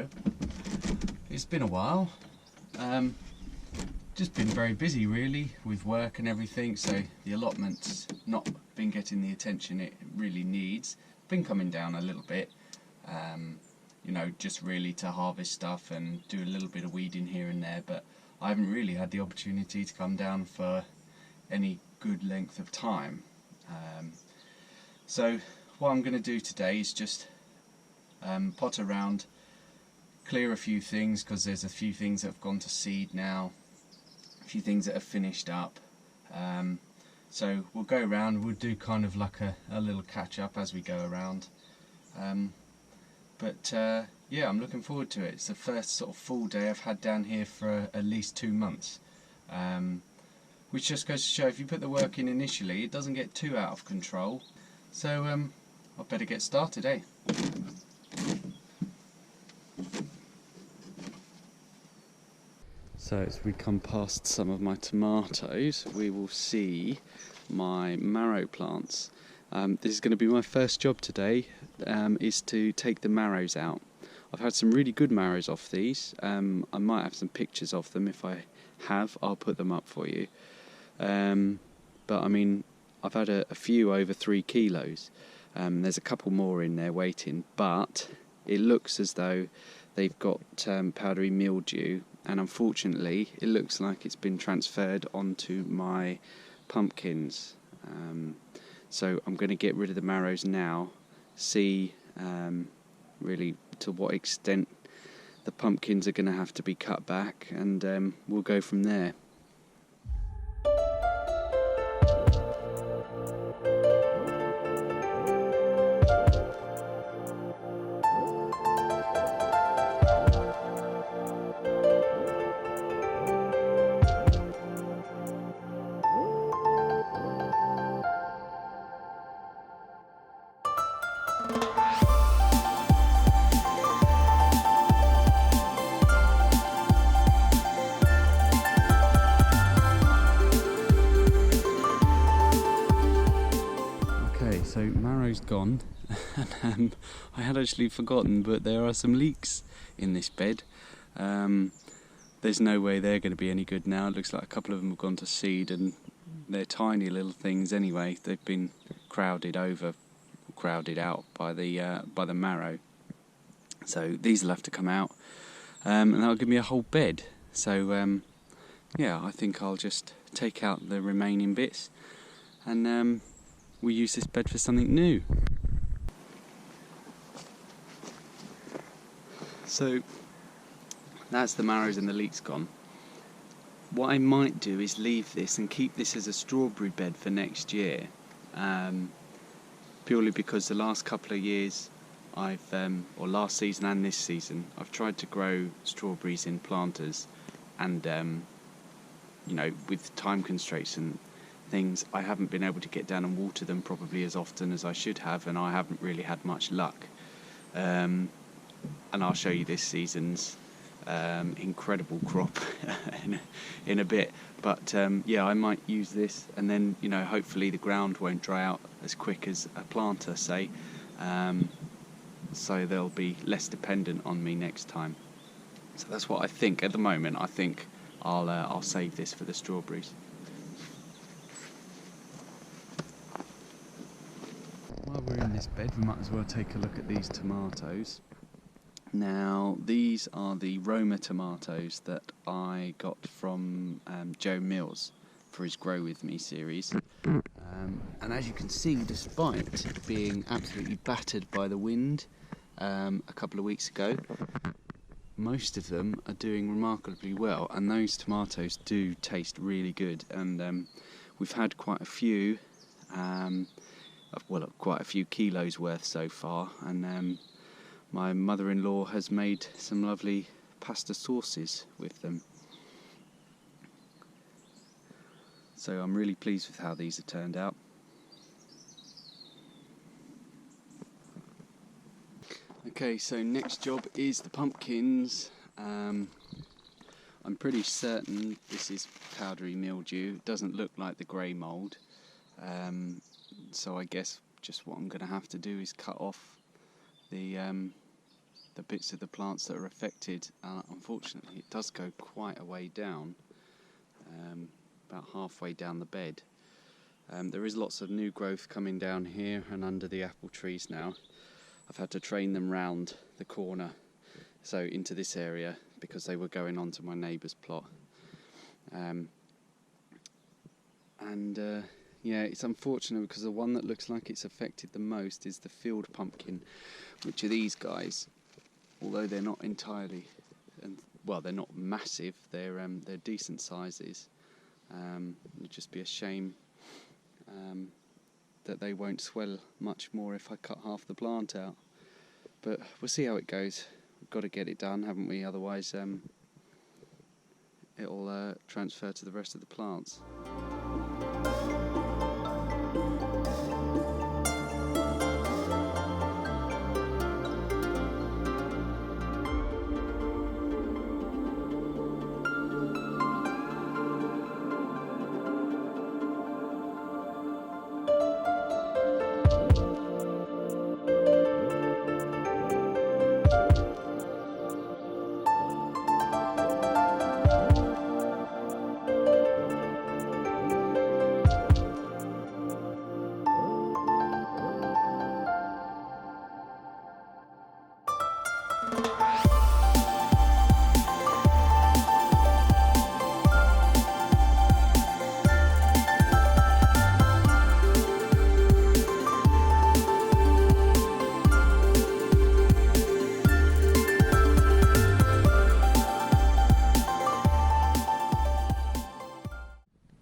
Hello. It's been a while. Just been very busy really with work and everything, so the allotment's not been getting the attention it really needs. Been coming down a little bit, you know, just really to harvest stuff and do a little bit of weeding here and there, but I haven't really had the opportunity to come down for any good length of time. So what I'm going to do today is just pot around, clear a few things, because there's a few things that have gone to seed now, a few things that have finished up. So we'll go around, we'll do kind of like a little catch up as we go around. Yeah, I'm looking forward to it. It's the first sort of full day I've had down here for at least 2 months. Which just goes to show, if you put the work in initially, it doesn't get too out of control. So I'd better get started, eh? So as we come past some of my tomatoes, we will see my marrow plants. This is going to be my first job today, is to take the marrows out. I've had some really good marrows off these. I might have some pictures of them. If I have, I'll put them up for you. But I mean, I've had a few over 3 kilos. There's a couple more in there waiting, but it looks as though they've got powdery mildew, and unfortunately it looks like it's been transferred onto my pumpkins. So I'm going to get rid of the marrows now, see really to what extent the pumpkins are going to have to be cut back, and we'll go from there. So marrow's gone, and I had actually forgotten, but there are some leeks in this bed. There's no way they're going to be any good now. It looks like a couple of them have gone to seed, and they're tiny little things anyway. They've been crowded out by the marrow. So these will have to come out, and that'll give me a whole bed. So yeah, I think I'll just take out the remaining bits, and we'll use this bed for something new. So that's the marrows and the leeks gone. What I might do is leave this and keep this as a strawberry bed for next year, purely because the last couple of years or last season and this season, I've tried to grow strawberries in planters, and you know, with time constraints and things, I haven't been able to get down and water them probably as often as I should have, and I haven't really had much luck. And I'll show you this season's incredible crop in a bit. But yeah, I might use this, and then, you know, hopefully the ground won't dry out as quick as a planter, say, so they'll be less dependent on me next time. So that's what I think at the moment. I think I'll save this for the strawberries. While we're in this bed, we might as well take a look at these tomatoes. Now, these are the Roma tomatoes that I got from Joe Mills for his Grow With Me series. And as you can see, despite being absolutely battered by the wind a couple of weeks ago, most of them are doing remarkably well, and those tomatoes do taste really good. And we've had quite a few, quite a few kilos worth so far, and my mother-in-law has made some lovely pasta sauces with them. So I'm really pleased with how these have turned out. Okay, so next job is the pumpkins. I'm pretty certain this is powdery mildew. It doesn't look like the grey mould. So I guess just what I'm going to have to do is cut off the the bits of the plants that are affected. Unfortunately, it does go quite a way down, about halfway down the bed. There is lots of new growth coming down here and under the apple trees now. I've had to train them round the corner, so into this area, because they were going onto my neighbour's plot. Yeah, it's unfortunate because the one that looks like it's affected the most is the field pumpkin, which are these guys. Although they're not entirely, well, they're not massive. They're decent sizes. It'd just be a shame that they won't swell much more if I cut half the plant out. But we'll see how it goes. We've got to get it done, haven't we? Otherwise, it'll transfer to the rest of the plants.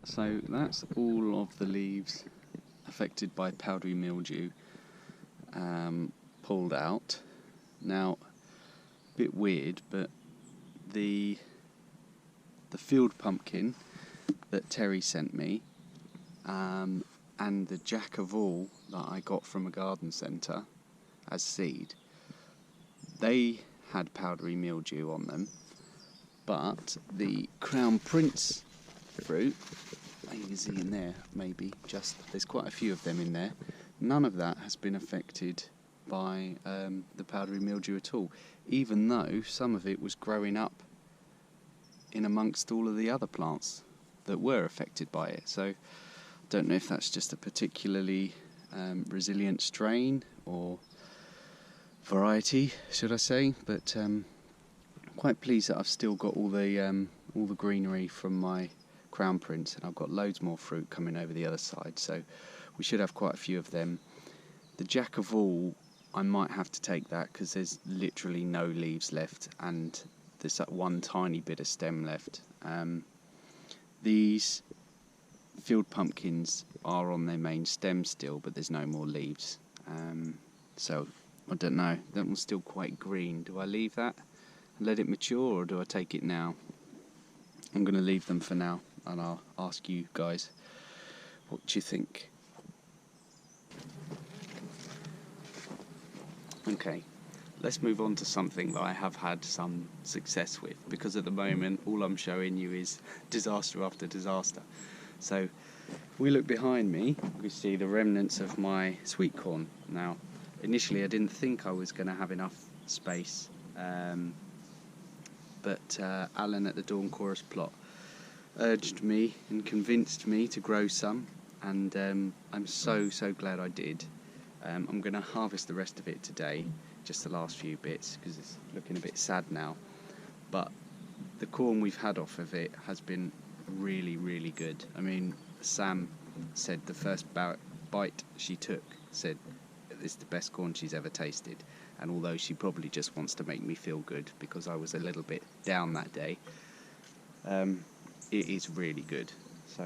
So that's all of the leaves affected by powdery mildew pulled out. Now, a bit weird, but the field pumpkin that Terry sent me and the jack of all that I got from a garden centre as seed, they had powdery mildew on them, but the crown prince fruit, you can see in there, maybe there's quite a few of them in there. None of that has been affected by the powdery mildew at all, even though some of it was growing up in amongst all of the other plants that were affected by it. So I don't know if that's just a particularly resilient strain or variety, should I say, but I'm quite pleased that I've still got all the greenery from my crown prince, and I've got loads more fruit coming over the other side, so we should have quite a few of them. The jack of all, I might have to take that because there's literally no leaves left and there's that one tiny bit of stem left. These field pumpkins are on their main stem still, but there's no more leaves, so I don't know, that one's still quite green. Do I leave that and let it mature, or do I take it now? I'm going to leave them for now, and I'll ask you guys what do you think. Okay, let's move on to something that I have had some success with, because at the moment all I'm showing you is disaster after disaster. So if we look behind me, we see the remnants of my sweet corn. Now, initially I didn't think I was going to have enough space, but Alan at the Dawn Chorus plot urged me and convinced me to grow some, and I'm so glad I did. I'm going to harvest the rest of it today, just the last few bits, because it's looking a bit sad now, but the corn we've had off of it has been really good. I mean, Sam said the first bite she took said it's the best corn she's ever tasted, and although she probably just wants to make me feel good because I was a little bit down that day, it is really good. So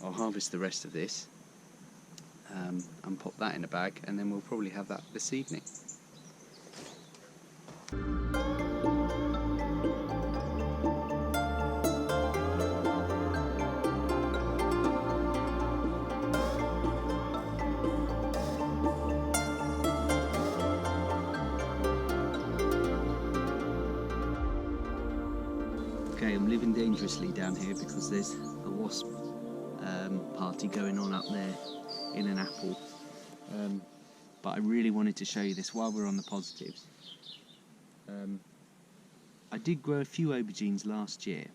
I'll harvest the rest of this and pop that in a bag, and then we'll probably have that this evening. Okay, I'm living dangerously down here because there's a wasp party going on up there in an apple, but I really wanted to show you this while we're on the positives. I did grow a few aubergines last year,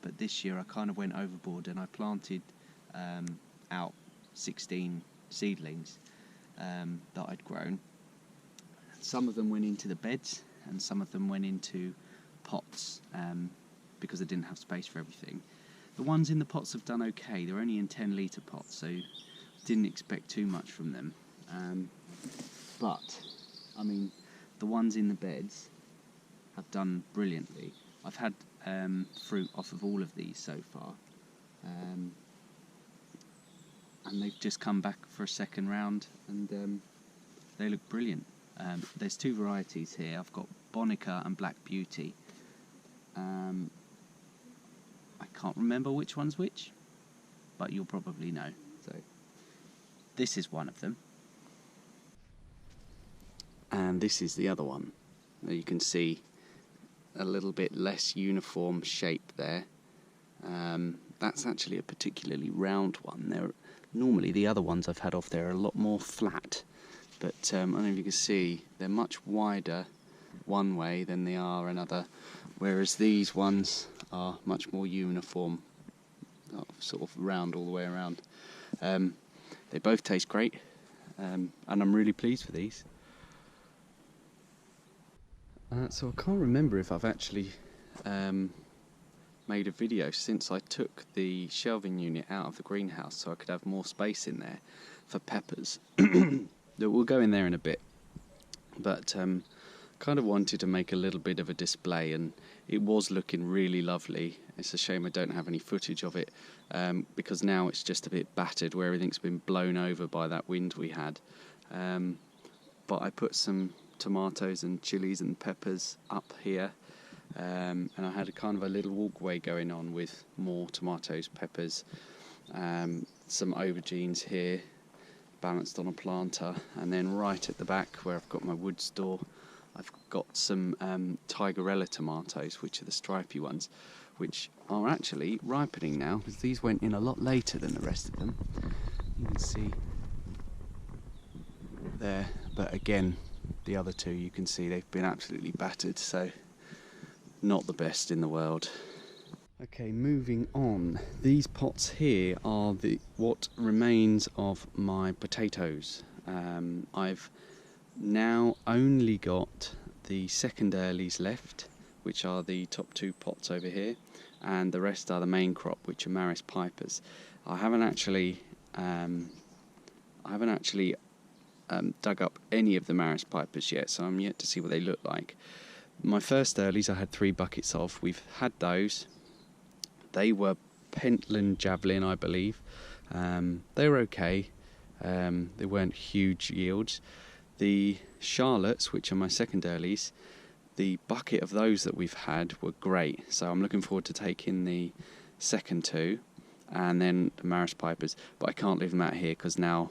but this year I kind of went overboard and I planted out 16 seedlings that I'd grown. Some of them went into the beds and some of them went into pots because I didn't have space for everything. The ones in the pots have done okay. They're only in 10-litre pots, so didn't expect too much from them. But I mean, the ones in the beds have done brilliantly. I've had fruit off of all of these so far, and they've just come back for a second round, and they look brilliant. There's two varieties here. I've got Bonica and Black Beauty. I can't remember which one's which, but you'll probably know. So this is one of them, and this is the other one. Now you can see a little bit less uniform shape there. That's actually a particularly round one. Normally the other ones I've had off there are a lot more flat, but I don't know if you can see, they're much wider one way than they are another, whereas these ones are much more uniform, sort of round all the way around. They both taste great, and I'm really pleased with these. So I can't remember if I've actually made a video since I took the shelving unit out of the greenhouse so I could have more space in there for peppers. We'll go in there in a bit, but kind of wanted to make a little bit of a display, and it was looking really lovely. It's a shame I don't have any footage of it, because now it's just a bit battered where everything's been blown over by that wind we had. But I put some tomatoes and chilies and peppers up here, and I had a kind of a little walkway going on with more tomatoes, peppers, some aubergines here balanced on a planter, and then right at the back where I've got my wood store I've got some Tigerella tomatoes, which are the stripy ones, which are actually ripening now because these went in a lot later than the rest of them. You can see there, but again the other two you can see they've been absolutely battered, so not the best in the world. Okay, moving on. These pots here are what remains of my potatoes. I've now only got the second earlies left, which are the top two pots over here, and the rest are the main crop, which are Maris Pipers. I haven't actually dug up any of the Maris Pipers yet, so I'm yet to see what they look like. My first earlies I had 3 buckets of. We've had those. They were Pentland Javelin, I believe. They were okay. They weren't huge yields. The Charlottes, which are my second earlies, the bucket of those that we've had were great. So I'm looking forward to taking the second 2 and then the Maris Pipers. But I can't leave them out here because now,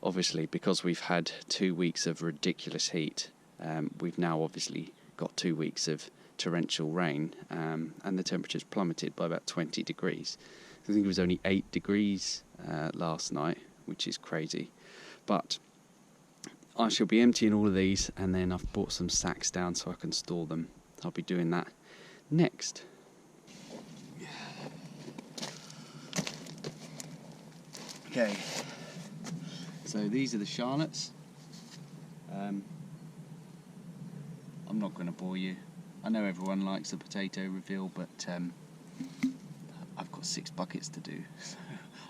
obviously, because we've had 2 weeks of ridiculous heat, we've now obviously got 2 weeks of torrential rain, and the temperature's plummeted by about 20 degrees. I think it was only 8 degrees last night, which is crazy. But I shall be emptying all of these, and then I've brought some sacks down so I can store them. I'll be doing that next. Okay, so these are the Charlottes. I'm not going to bore you. I know everyone likes a potato reveal, but I've got 6 buckets to do, so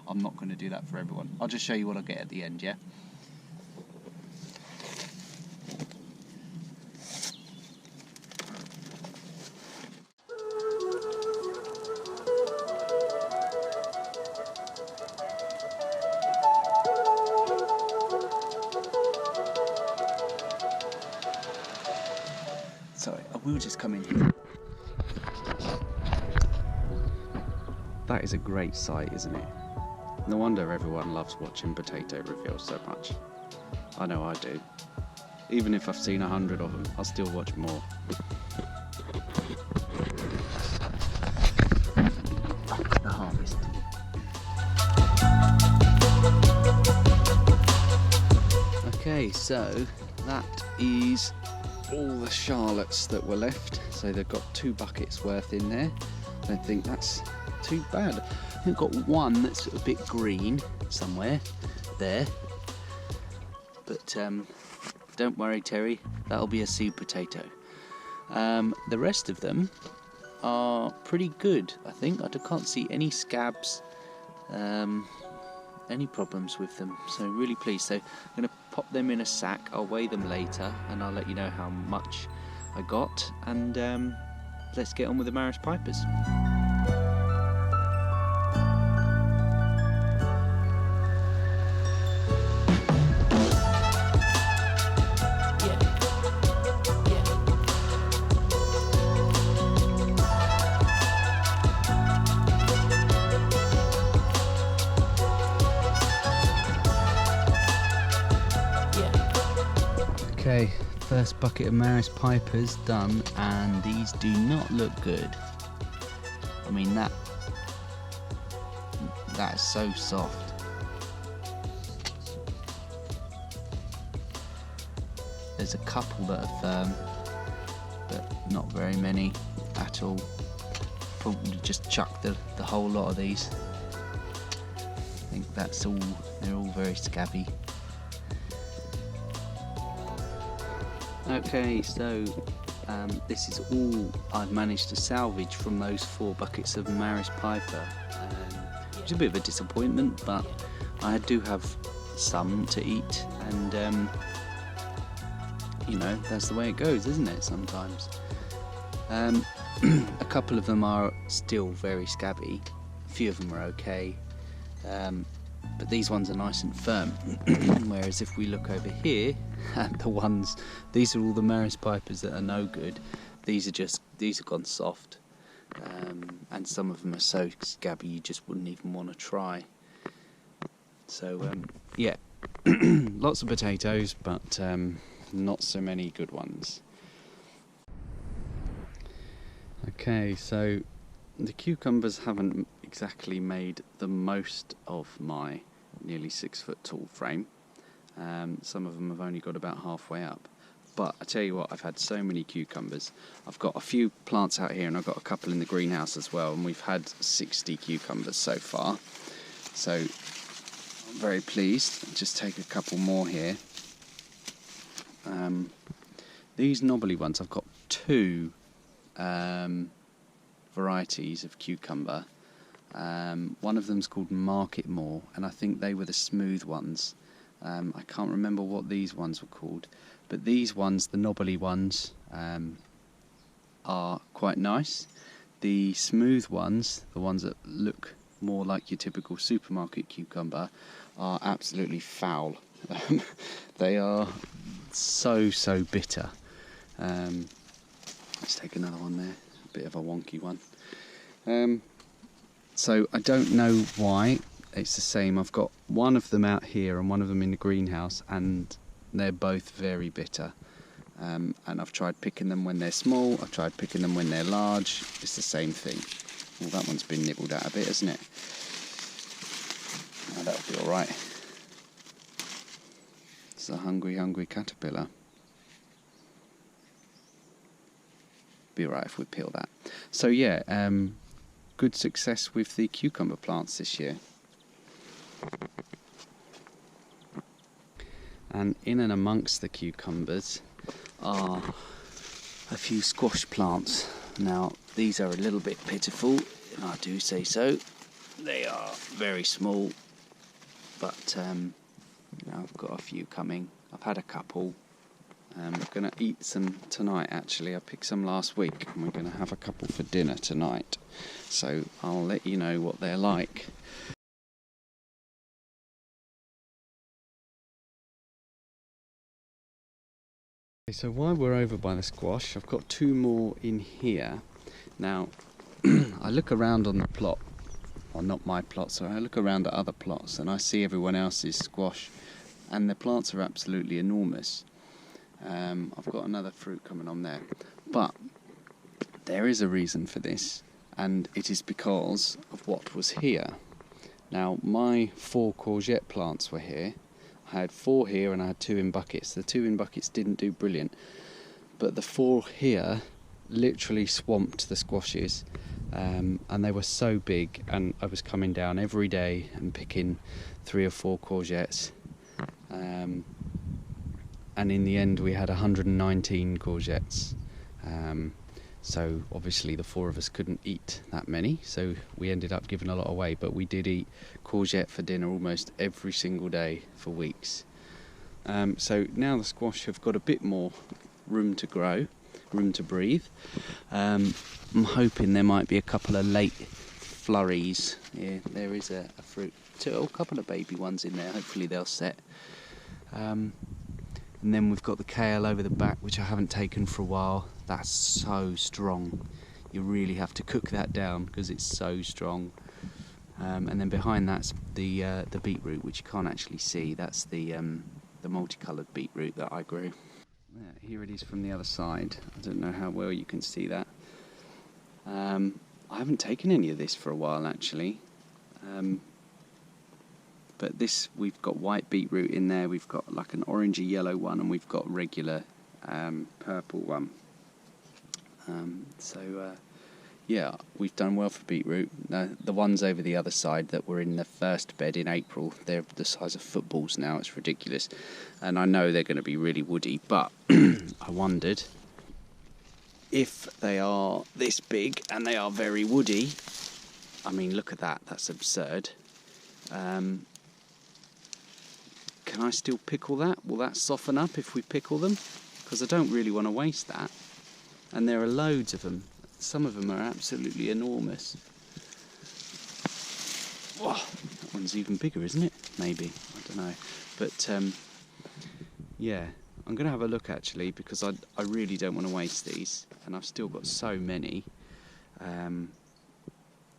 I'm not going to do that for everyone. I'll just show you what I get at the end, yeah? Sorry, I will just come in here. That is a great sight, isn't it? No wonder everyone loves watching potato reveals so much. I know I do. Even if I've seen 100 of them, I'll still watch more. The harvest. Okay, so that is all the Charlottes that were left, so they've got 2 buckets worth in there. I don't think that's too bad. I think I've got one that's a bit green somewhere there, but don't worry, Terry, that'll be a seed potato. The rest of them are pretty good, I think. I can't see any scabs, any problems with them, so really pleased. So I'm going to pop them in a sack. I'll weigh them later and I'll let you know how much I got, and let's get on with the Marrow Pipers. Okay, first bucket of Marrow Pipers done, and these do not look good. I mean, that is so soft. There's a couple that are firm, but not very many at all. Probably just chuck the whole lot of these. I think that's all, they're all very scabby. Okay, so this is all I've managed to salvage from those 4 buckets of Marrow Piper. It's a bit of a disappointment, but I do have some to eat, and you know, that's the way it goes, isn't it, sometimes. A couple of them are still very scabby, a few of them are okay, but these ones are nice and firm. Whereas if we look over here at the ones, these are all the Marrow Pipers that are no good. These are gone soft, and some of them are so scabby you just wouldn't even want to try. So yeah, lots of potatoes, but not so many good ones. Okay, so the cucumbers haven't exactly made the most of my nearly 6 foot tall frame. Some of them have only got about halfway up, but I tell you what, I've had so many cucumbers. I've got a few plants out here and I've got a couple in the greenhouse as well, and we've had 60 cucumbers so far, so I'm very pleased. I'll just take a couple more here. These knobbly ones, I've got 2 varieties of cucumber. One of them's called Marrow, and I think they were the smooth ones. I can't remember what these ones were called, but these ones, the knobbly ones, are quite nice. The smooth ones, the ones that look more like your typical supermarket cucumber, are absolutely foul. They are so bitter. Let's take another one there, a bit of a wonky one. So I don't know why it's the same. I've got one of them out here and one of them in the greenhouse, and they're both very bitter. And I've tried picking them when they're small, I've tried picking them when they're large. It's the same thing. Well, that one's been nibbled out a bit, hasn't it? Oh, that'll be alright. It's a hungry caterpillar. Be alright if we peel that. So yeah, good success with the cucumber plants this year. And in and amongst the cucumbers are a few squash plants. Now these are a little bit pitiful, if I do say so. They are very small, but I've got a few coming. I've had a couple. I'm going to eat some tonight actually. I picked some last week and we're going to have a couple for dinner tonight. So I'll let you know what they're like. Okay, so while we're over by the squash, I've got 2 more in here. Now, I look around on the plot, or not my plot, sorry, I look around at other plots and I see everyone else's squash, and the plants are absolutely enormous. I've got another fruit coming on there, but there is a reason for this, and it is because of what was here. Now, my 4 courgette plants were here. I had 4 here and I had 2 in buckets. The 2 in buckets didn't do brilliant, but the 4 here literally swamped the squashes, and they were so big, and I was coming down every day and picking 3 or 4 courgettes, and in the end we had 119 courgettes. So obviously the 4 of us couldn't eat that many, so we ended up giving a lot away, but we did eat courgette for dinner almost every single day for weeks. So now the squash have got a bit more room to grow, room to breathe. I'm hoping there might be a couple of late flurries. Yeah, there is a fruit, a couple of baby ones in there, hopefully they'll set. And then we've got the kale over the back, which I haven't taken for a while. That's so strong. You really have to cook that down because it's so strong. And then behind that's the beetroot, which you can't actually see. That's the multicoloured beetroot that I grew. Yeah, here it is from the other side. I don't know how well you can see that. I haven't taken any of this for a while actually. But this, we've got white beetroot in there, we've got like an orangey yellow one, and we've got regular purple one. Yeah, we've done well for beetroot. The ones over the other side that were in the first bed in April, they're the size of footballs now, it's ridiculous. And I know they're going to be really woody, but I wondered if they are this big and they are very woody. I mean, look at that, that's absurd. Can I still pickle that? Will that soften up if we pickle them? Because I don't really want to waste that. And there are loads of them. Some of them are absolutely enormous. Whoa, that one's even bigger, isn't it? Maybe, I don't know. But yeah, I'm going to have a look actually, because I really don't want to waste these. And I've still got so many. And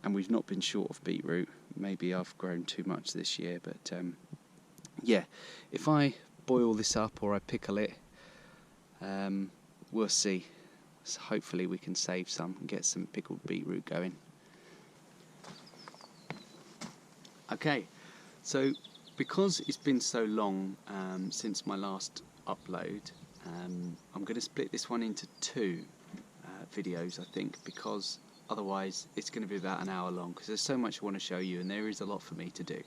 we've not been short of beetroot. Maybe I've grown too much this year, but yeah, if I boil this up or I pickle it, we'll see. So hopefully we can save some and get some pickled beetroot going. Okay, so because it's been so long since my last upload, I'm going to split this one into 2 videos, I think, because otherwise it's going to be about an hour long, because there's so much I want to show you and there is a lot for me to do.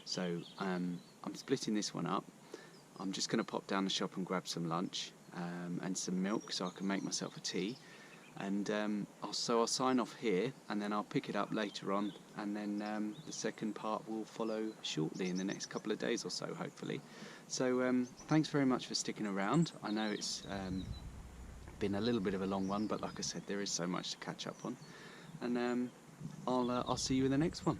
So I'm splitting this one up. I'm just going to pop down the shop and grab some lunch and some milk so I can make myself a tea, and I'll sign off here, and then I'll pick it up later on, and then the second part will follow shortly in the next couple of days or so, hopefully. So thanks very much for sticking around. I know it's been a little bit of a long one, but like I said, there is so much to catch up on, and I'll see you in the next one.